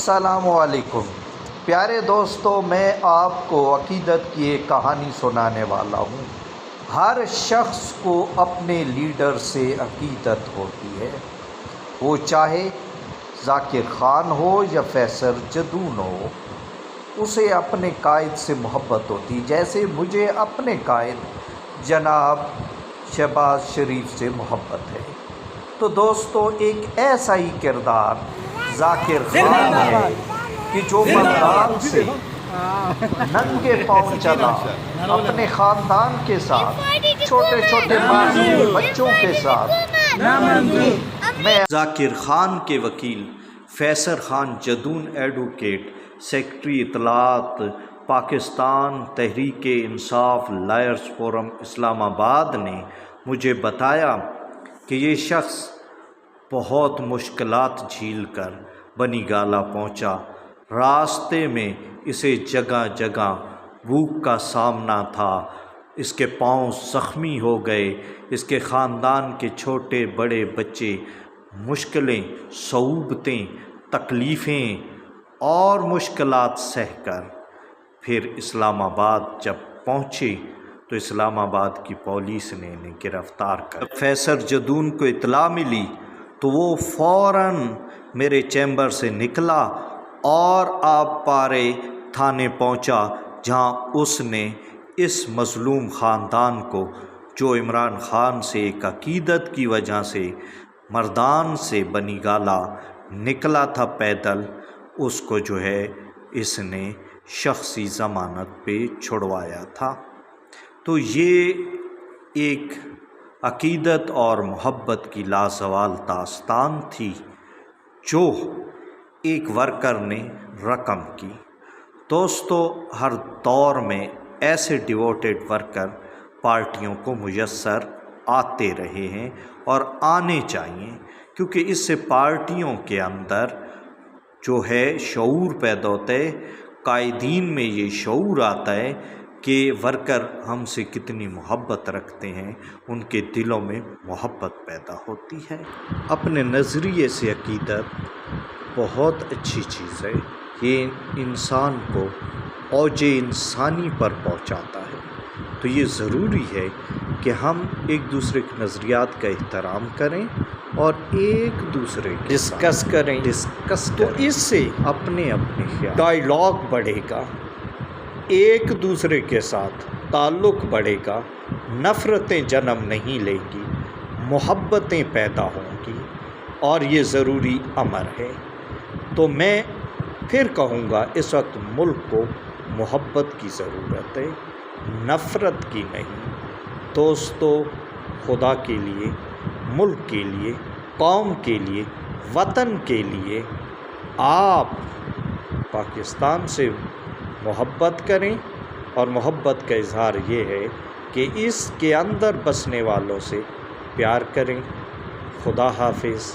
السلام علیکم پیارے دوستو، میں آپ کو عقیدت کی ایک کہانی سنانے والا ہوں۔ ہر شخص کو اپنے لیڈر سے عقیدت ہوتی ہے، وہ چاہے ذاکر خان ہو یا فیصل جدون ہو، اسے اپنے قائد سے محبت ہوتی جیسے مجھے اپنے قائد جناب شہباز شریف سے محبت ہے۔ تو دوستو، ایک ایسا ہی کردار ذاکر خان ہے کہ جو مردان سے ننگے پاؤں چلا، اپنے خاندان کے ساتھ، چھوٹے چھوٹے معصوم بچوں کے ساتھ۔ میں ذاکر خان کے وکیل فیصل خان جدون ایڈوکیٹ، سیکرٹری اطلاعات، پاکستان تحریک انصاف لائرز فورم اسلام آباد نے مجھے بتایا کہ یہ شخص بہت مشکلات جھیل کر بنی گالہ پہنچا۔ راستے میں اسے جگہ جگہ بھوک کا سامنا تھا، اس کے پاؤں زخمی ہو گئے، اس کے خاندان کے چھوٹے بڑے بچے مشکلیں، صعوبتیں، تکلیفیں اور مشکلات سہ کر پھر اسلام آباد جب پہنچے تو اسلام آباد کی پولیس نے انہیں گرفتار کر فیصل جدون کو اطلاع ملی تو وہ فوراً میرے چیمبر سے نکلا اور آب پارے تھانے پہنچا، جہاں اس نے اس مظلوم خاندان کو، جو عمران خان سے ایک عقیدت کی وجہ سے مردان سے بنی گالہ نکلا تھا پیدل، اس کو جو ہے اس نے شخصی ضمانت پہ چھڑوایا تھا۔ تو یہ ایک عقیدت اور محبت کی لازوال داستان تھی جو ایک ورکر نے رقم کی۔ دوستو، ہر دور میں ایسے ڈیووٹڈ ورکر پارٹیوں کو میسر آتے رہے ہیں اور آنے چاہیے، کیونکہ اس سے پارٹیوں کے اندر جو ہے شعور پیدا ہوتا ہے، قائدین میں یہ شعور آتا ہے کہ ورکر ہم سے کتنی محبت رکھتے ہیں، ان کے دلوں میں محبت پیدا ہوتی ہے۔ اپنے نظریے سے عقیدت بہت اچھی چیز ہے، یہ انسان کو اوج انسانی پر پہنچاتا ہے۔ تو یہ ضروری ہے کہ ہم ایک دوسرے کے نظریات کا احترام کریں اور ایک دوسرے کے ڈسکس کریں۔ تو اس سے اپنے خیال ڈائیلاگ بڑھے گا، ایک دوسرے کے ساتھ تعلق بڑھے گا، نفرتیں جنم نہیں لیں گی، محبتیں پیدا ہوں گی، اور یہ ضروری امر ہے۔ تو میں پھر کہوں گا، اس وقت ملک کو محبت کی ضرورت ہے، نفرت کی نہیں۔ دوستو، خدا کے لیے، ملک کے لیے، قوم کے لیے، وطن کے لیے آپ پاکستان سے محبت کریں، اور محبت کا اظہار یہ ہے کہ اس کے اندر بسنے والوں سے پیار کریں۔ خدا حافظ۔